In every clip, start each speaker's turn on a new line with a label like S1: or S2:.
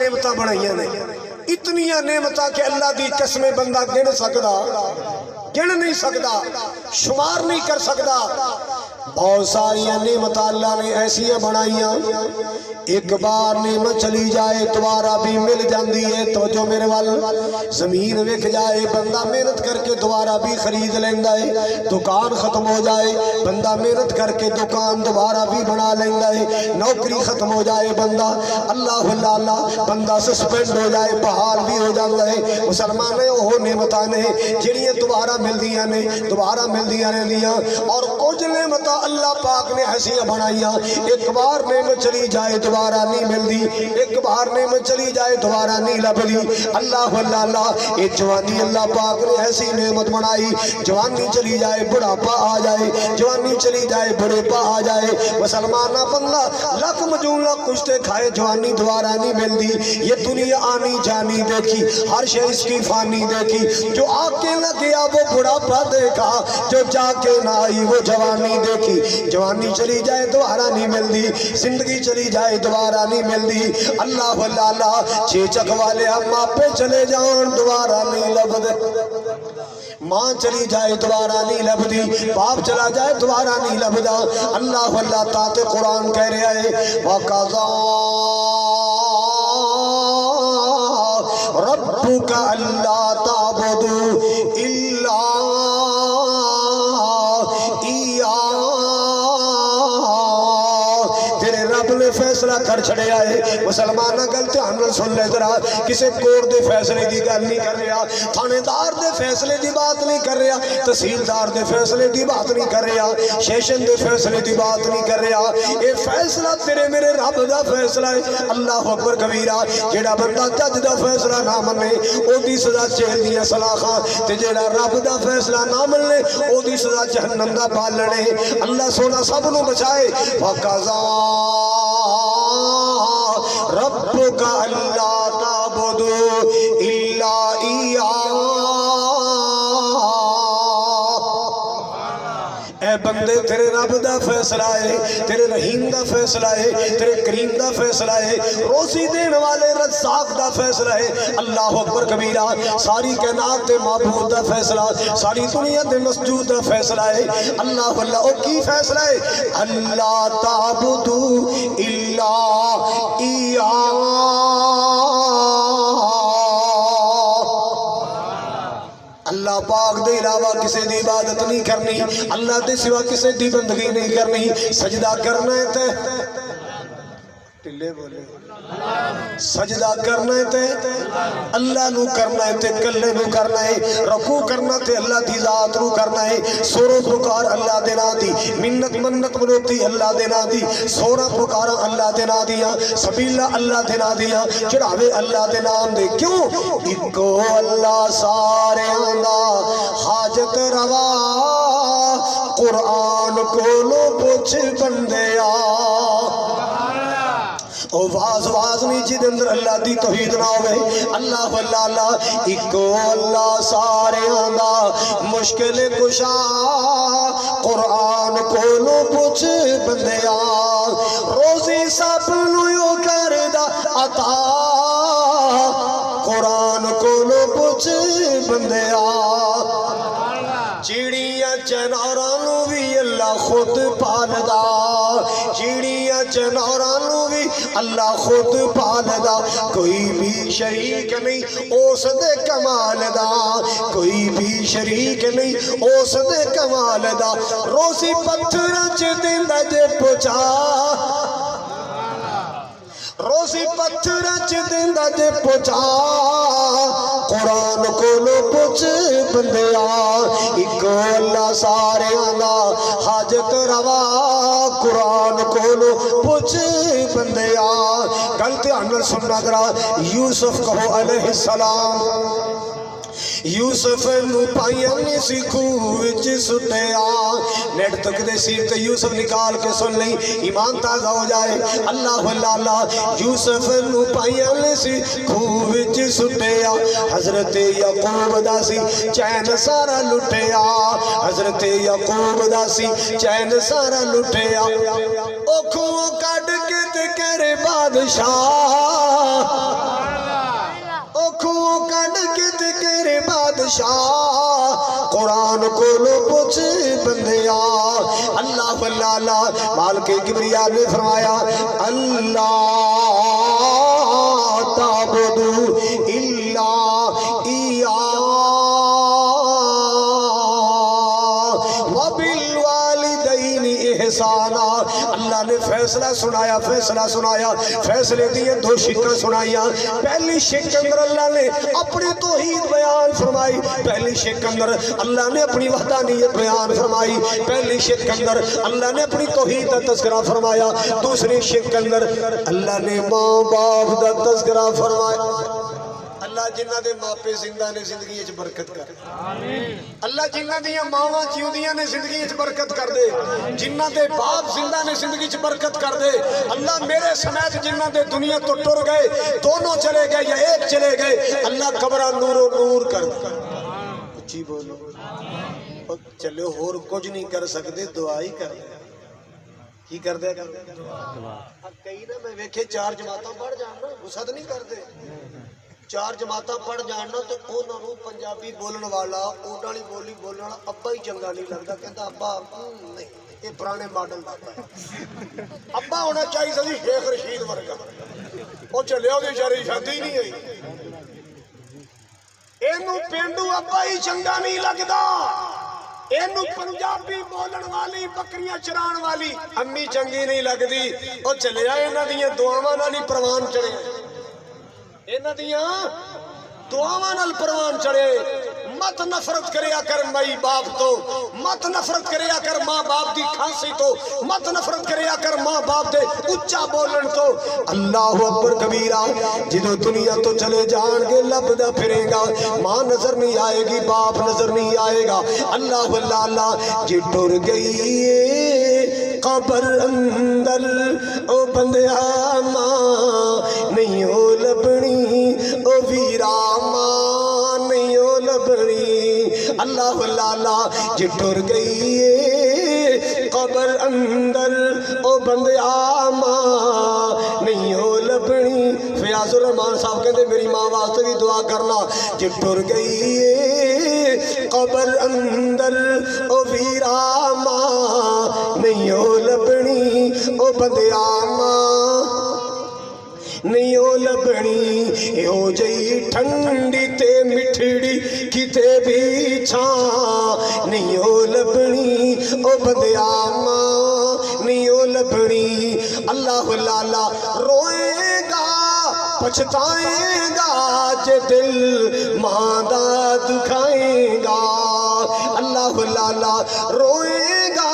S1: نعمتاں بنائیاں نے، اتنیاں نعمتاں کہ اللہ دی قسمیں بندہ گن سکدا، گن نہیں سکدا، شمار نہیں کر سکدا۔ بہت ساری نعمتاں اللہ نے ایسیاں بنائیاں، ایک بار نعمت چلی جائے دوبارہ بھی مل جاندی ہے۔ توجہ میرے وال، زمین وک جائے بندہ محنت کر کے دوبارہ بھی خرید لیندا ہے، دکان ختم ہو جائے بندہ محنت کر کے دکان دوبارہ بھی بنا لیندا ہے، نوکری ختم ہو جائے بندہ اللہ اللہ بندہ سسپینڈ ہو جائے بحال بھی ہو جاتا ہے۔ مسلمان نے وہ نعمتاں نے جڑیاں دوبارہ ملدیاں نے، دوبارہ ملدیاں رہندیاں، اور کچھ نعمتاں اللہ پاک نے ایسیاں بنائیاں ایک بار نعمت چلی جائے دوبارہ نہیں ملدی، ایک بار نعمت چلی جائے دوبارہ نہیں لبدی۔ اللہ اللہ اللہ، یہ جوانی اللہ پاک نے ایسی نعمت بنائی، جوانی چلی جائے بڑھاپا آ جائے، جوانی چلی جائے بڑے پا آ جائے، مسلمانہ بندہ لکھ مجون لکھ کشتے کھائے جوانی دوبارہ نہیں ملدی۔ یہ دنیا آنی جانی دیکھی، ہر شے اس کی فانی دیکھی، جو آ کے نہ گیا وہ بڑھاپا دیکھا، جو جا کے نہ آئی وہ جوانی دیکھی۔ جوانی چلی جائے دوبارہ نہیں ملدی، زندگی چلی جائے دوبارہ نہیں ملدی۔ اللہ اللہ اللہ، چیچک والے اماں پہ چلے جان دوبارہ نہیں لبدے، ماں چلی جائے دوبارہ نہیں لبدی، باپ چلا جائے دوبارہ نہیں لبدا۔ اللہ اللہ، تاتے قرآن کہہ رہا ہے وَقَضَى رَبُّكَ أَلَّا تَعْبُدُوا إِلَّا فیصلہ کر چھڑے آئے۔ مسلمانہ گل دھیان نال سن لے ذرا، کسے کورٹ دے فیصلے دی گل نہیں کر رہا، تھانے دار دے فیصلے دی بات نہیں کر رہا، تحصیلدار دے فیصلے دی بات نہیں کر رہا، سیشن دے فیصلے دی بات نہیں کر رہا۔ اے فیصلہ تیرے میرے رب دا فیصلہ ہے۔ اللہ اکبر کبیرہ، جیڑا بندہ جج دا فیصلہ نہ منے او دی سزا جیل دیاں سلاخاں، تے جیڑا رب دا فیصلہ نہ منے او دی سزا جہنم دا بالن ہے۔ اللہ سونا سب نو بچائے۔ وَقَضَى رَبُّكَ أَلَّا تَعْبُدُوا إِلَّا إِيَّاهُ۔ اے بندے تیرے رب دا فیصلہ ہے، تیرے رحیم دا فیصلہ ہے، تیرے کریم دا فیصلہ ہے، روزی دین والے رزاق دا فیصلہ ہے۔ اللہ اکبر کبیرہ، ساری کائنات دے معبود دا فیصلہ، ساری دنیا دے مسجود دا فیصلہ ہے۔ اللہ اللہ، او کی فیصلہ ہے؟ اللہ تعبدوا الا ایاہ۔ اللہ پاک دے علاوہ کسے دی عبادت نہیں کرنی، اللہ دے سوا کسے دی بندگی نہیں کرنی۔ سجدہ کرنا ہے تے ٹلے بولے، سجدہ کرنا ہے تے اللہ نو کرنا ہے تے کلے نو کرنا ہے، رکوع کرنا تے اللہ دی ذات نو کرنا ہے، سورو پکار اللہ دے نا دی، منت منت منوتی اللہ دے نا دی، سورا پکارا اللہ دے نا دیا، سبیلہ اللہ دے نا دیا، چڑھاوے اللہ دے نام دے۔ کیوں؟ اکو اللہ سارے آندا حاجت روا، قرآن کولو پوچھ بندیا۔ او واز نہیں جی دے اندر اللہ دی توحید نہ ہوئے۔ اللہ اللہ اللہ، اکو اللہ سارے آندا مشکل کشا، قرآن کولو پوچھ بندیا۔ روزی سب نو کردہ عطا، قرآن کولو پوچھ بندیا۔ چیڑیاں چناراں نو بھی اللہ خود پالدا، چیڑیاں چناراں نو بھی اللہ خود پالدا۔ کوئی بھی شریک نہیں اس دے کمال دا، کوئی بھی شریک نہیں اس دے کمال دا۔ روزی پتھراں چ دیندا جے پہنچا، روزی پتھراں چ دیندا جے پہنچا، قرآن کولو پوچھ بندیا۔ اکو اللہ سارے آندا حاجت روا، قرآن کولو پوچھ بندیا۔ گل دھیان نال سننا ذرا، یوسف کہو علیہ السلام، یوسف نو پائیاں نے سی خوہ وچ سٹیا۔ نیٹ تک دے سیر تے یوسف نکال کے سن لئی، ایمان تازہ ہو جائے۔ اللہ اللہ اللہ، یوسف نو پائیاں نے سی خوہ وچ سٹیا۔ حضرت یعقوب دا سی چین سارا لٹیا، حضرت یعقوب دا سی چین سارا لٹیا۔ او کھوہ کڈ کے تے کرے بادشاہ، کولو پوچھ بندیا اللہ اللہ مالک کبریا نے فرمایا اللہ تعبدو الا ایاہ وبالوالدین احسانا اللہ نے فیصلہ سنایا فیصلے دیئے دو شکیں سنائیاں پہلی شک اندر اللہ نے اپنی توحید بیان فرمائی پہلی شک اندر اللہ نے اپنی وحدانیت بیان فرمائی پہلی شک اندر اللہ نے اپنی توحید کا تذکرہ فرمایا دوسری شک اندر اللہ نے ماں باپ کا تذکرہ فرمایا اللہ جنہ دے ماپے زندہ نے زندگی اچھ برکت کر اللہ جنہ دیا ماواں جیودیاں نے زندگی اچھ برکت کر دے جنہ دے باپ زندہ نے زندگی اچھ برکت کر دے اللہ میرے سمیت جنہ دے دنیا تو ٹر گئے دونوں چلے گئے یا ایک چلے گئے اللہ قبرہ نور و نور کر دے اچھی بولو چلے اور کچھ نہیں کر سکتے دعا ہی کر دے کی کر دے کئی نا میں ویکھے 4 جماعتاں پڑھ جاننا غصہ نہیں کر دے 4 جماعتاں پڑھ جاننا تو انہوں نے پنجابی بولن والا اوڈالی بولی بولن والا ابا ہی چنگا نہیں لگتا کہتا ابا نہیں یہ پرانے ماڈل دا ابا ہونا چاہیے سی شیخ رشید ورگا وہ چلے وہ بیچارے شادی نہیں ہوئی اینو پینڈو ابا ہی چنگا نہیں لگتا اینو پنجابی بولن والی بکریاں چران والی امی چنگی نہیں لگتی وہ چلے انہاں دیاں دعاواں نال ہی پروان چڑھے انہاں دیاں دعاواں نال پروان چڑھے مت نفرت کریا کر مائی باپ تو مت نفرت کریا کر ماں باپ دی کھانسی تو مت نفرت کریا کر ماں باپ دے اچھا بولن تو اللہ اکبر کبیرہ جدو دنیا تو چلے جان گے لبدا پھرے گا ماں نظر نہیں آئے گی باپ نظر نہیں آئے گا اللہ اللہ جی ٹر گئی قبر اندر او بندیا ماں نہیں ہو لبنی او ویرا ماں نہیں ہو لبنی اللہ اللہ جی ٹر گئی قبر اندر او بندیا ماں نہیں ہو لبنی فیاض الرحمان صاحب کہتے میری ماں واسطے بھی دعا کرنا جی ٹر گئی قبر اندر او ویرا ماں نہیں ہو لبنی او بندیا ماں نہیں ہو لبنی ہو جئی ٹھنڈی تے مٹھڑی کتے بھی چھاں نہیں ہو لبنی او بندیا ماں نہیں ہو لبنی اللہ اللہ روئے گا پچھتائیں گا جے دل ماں دا دکھائیں گا اللہ اللہ روئے گا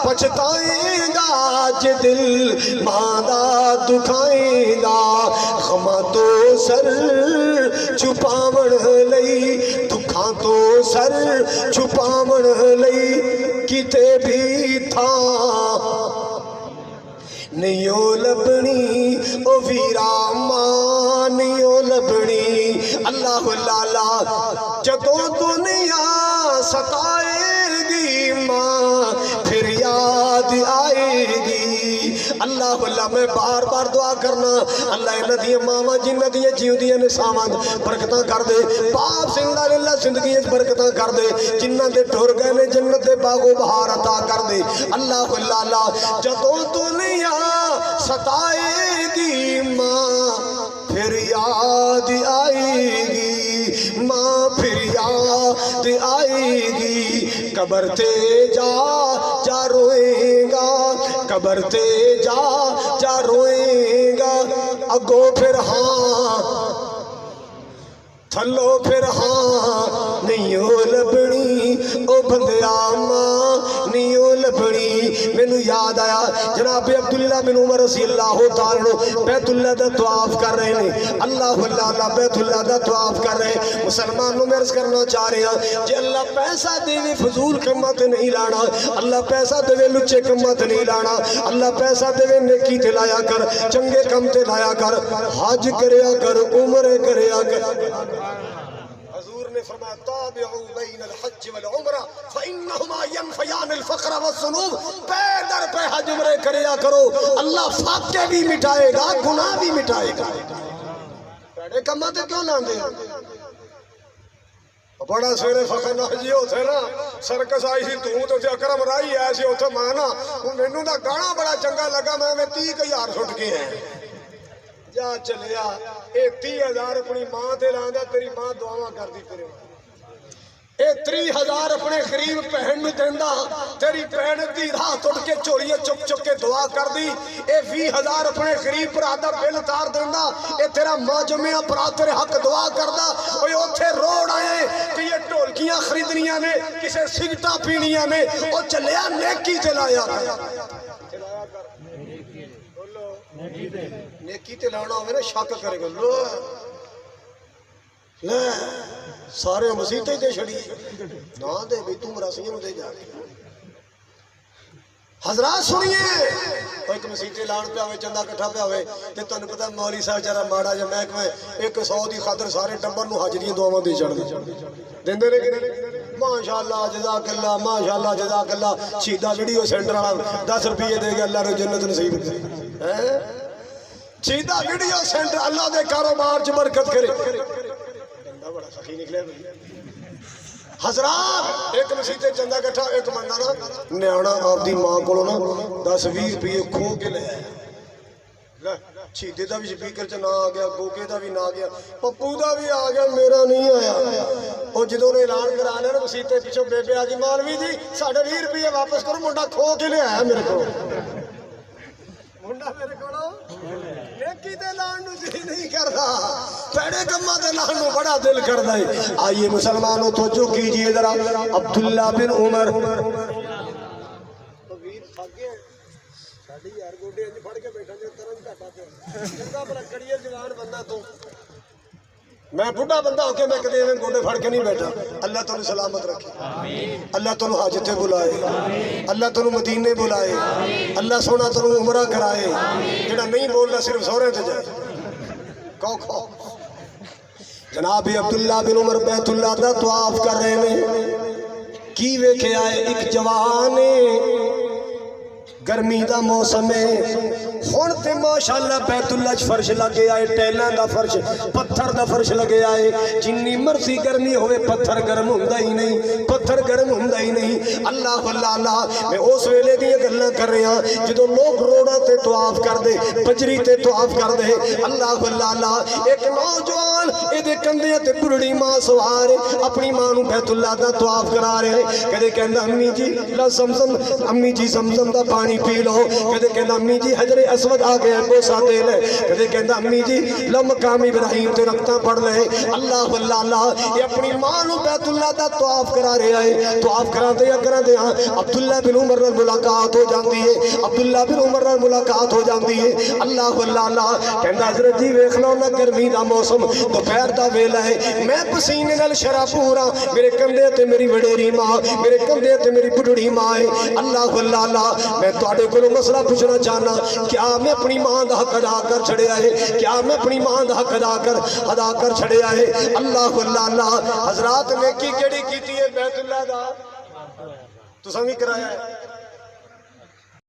S1: پچھتائیں گا جے دل ماں دا دکھائیں گا غماں تو سر چھپاون لئی دکھاں تو سر چھپاون لئی کتے بھی تھا نہیں ہو لبنی او ویرا ماں نہیں ہو لبنی اللہ اللہ جدو دنیا ستائے گی ماں پھر یاد آئے گی اللہ اللہ میں بار بار دعا کرنا اللہ انہ دیئے ماما جنہ دیئے جیو دیئے نسامت برکتاں کر دے باپ سنگا للہ زندگی برکتاں کر دے جنہ دے ٹھور گئے نے جنت دے باغ و بہار عطا کر دے اللہ اللہ جدو دنیا ستائے گی ماں پھر یاد آئے گی ماں پھر یاد آئے گی قبر تے جا روئے گا قبر تے جا روئے گا اگو پھر ہاں تھلو پھر ہاں نہیں ہو لبنی او بندیا ماں نہیں ہو لبنی مینو یاد آیا جناب عبداللہ بن عمر رضی اللہ تعالیٰ بیت اللہ دا طواف کر رہے ہیں اللہ اللہ بیت اللہ دا طواف کر رہے ہیں مسلمانوں میں عرض کرنا چاہ رہے ہیں جی اللہ پیسہ دے فضول کمت نہیں لانا اللہ پیسہ دے لچے کمت نہیں لانا اللہ پیسہ دے نیکی تے لایا کر چنگے کم تے لایا کر حج کریا کر عمرے کریا کر حضور نے فرمایا تابعوا بین الحج والعمرہ فإنہما ینفیان الفقر والذنوب پہ در پہ حج عمرے کریا کرو اللہ فاقے بھی مٹائے گا گناہ بھی مٹائے گا پیڑے کماتے کیوں لاندے بڑا سویرے فخر نہ جی اتنے نا سرکس آئی سی تو اکرم رائی آیا سی اتنے میں نا مینوں دا گانا بڑا چنگا لگا میں 30,000 سٹ کے ہیں جا چلیا اے 30,000 اپنی ماں تے لاندا تیری ماں دعاواں کردی تیرے اے 30,000 اپنے قریب بہن نوں دیندا تیری بہن دی راہ ٹٹ کے چوڑیاں چک چک کے دعا کردی اے 20,000 اپنے قریب بھرا دا بل تار دیندا اے تیرا ماں جمعہ بھرا تیرے حق دعا کردا اوے اوتھے روڑ آئے کہ یہ ڈھولکیاں خریدنیاں نے کسے سگٹاں پینیاں نے او چلیا نیکی چلایا نیکی تے لانا ہوئے نا شک کرے گا لو لے سارے مسیحتے دے چھڑی نا دے بھی تم راسیوں دے جا حضرات سنیے ایک مسیحتے لان پہ ہوئے چندہ کٹھا پہ ہوئے تے تن پتہ مولی صاحب جرہ ماڑا جا محکمہ 100 دی خاطر سارے ٹبر نو حاجریاں دعاواں دے چڑھ دے دے لے ماشاءاللہ جزاک اللہ ماشاءاللہ جزاک اللہ شہیدہ ویڈیو سینٹر والا 10 روپے دے گا اللہ نے جنت نصیب کرے شہیدہ ویڈیو سینٹر اللہ دے کاروبار چ برکت کرے بندہ بڑا سخی نکلے حضرات ایک مسیح تے چندہ کٹھا ایک بندہ نا نیانا آپ دی ماں کو نا 10-20 روپے کھو کے لے شہیدے دا بھی سپیکر چ نہ آ گیا گوگے دا بھی نہ آ گیا پپو دا بھی آ گیا میرا نہیں آیا اور جدوں نے اعلان کرا لیا نا مسیح تے پیچھے بےبے آ گئی مولوی جی 20 روپے واپس کرو منڈا کھو کے لے آیا میرے کو منڈا میرے کو نیکی تے لان نو جی نہیں کردا پیڑے کماں تے لان نو بڑا دل کردا ہے آئیے مسلمانوں توجہ کیجئے ذرا عبداللہ بن عمر ویر تھک گئے ساڈی یار گوڈے انج پھڑ کے بیٹھا جے ترن گھاٹا تے چنگا بڑا کڑیے جوان بندہ تو میں بڑھا بندہ ہو کے میں کدے ایویں گوڈے پھڑ کے نہیں بیٹھا اللہ تانوں سلامت رکھے آمین اللہ تانوں حاجتیں بلائے آمین اللہ تانوں مدینے بلائے آمین اللہ سونا تانوں عمرہ کرائے آمین جڑا نہیں بولدا صرف سورے تے جائے کھو جناب عبداللہ بن عمر بیت اللہ دا طواف کر رہے نے کی ویکھے آئے ایک جوان گرمی دا موسم ہے ہن تے ماشاءاللہ بیت اللہ چ فرش لگے آئے ٹیلاں دا فرش پتھر دا فرش لگے آئے جنی مرضی گرمی ہوئے پتھر گرم ہوندا ہی نہیں پتھر گرم ہوندا ہی نہیں اللہ اللہ میں اس ویلے دی گلاں کر رہا جدوں لوگ روڑاں تے طواف کر دے بجری تے طواف کر دے اللہ اللہ ایک نوجوان اے دے کندھے تے بڑھڑی ماں سوار اپنی ماں نوں بیت اللہ دا طواف کرا رہے کدے کہندا امی جی لا زمزم امی جی زمزم دا پانی پی لو کدے کہندا امی جی حجر اسود آ گیا بوسا دے لے کدے کہندا امی جی لو مقام ابراہیم تے رکھتا پڑھ لے اللہ اللہ یہ اپنی ماں نوں بیت اللہ دا طواف کرا رہا ہے طواف کراندے عبداللہ بن عمر نال ملاقات ہو جاندی ہے عبداللہ بن عمر نال ملاقات ہو جاندی ہے اللہ اللہ کہندا حضرت جی ویکھ لو نا گرمی دا موسم دوپہر دا ویلا ہے میں پسینے نال شرا پورا میرے کندھے تے میری وڈیری ماں میرے کندھے تے میری بڈھڑی ماں ہے اللہ اللہ میں تواڈے کولوں مسئلہ پوچھنا چاہنا کیا میں اپنی ماں دا حق ادا کر چھڑیا ہے کیا میں اپنی ماں دا حق ادا کر چھڑیا ہے اللہ اللہ حضرات نے کی کیڑی کیتی ہے بیت اللہ دا تساں وی کرایا ہے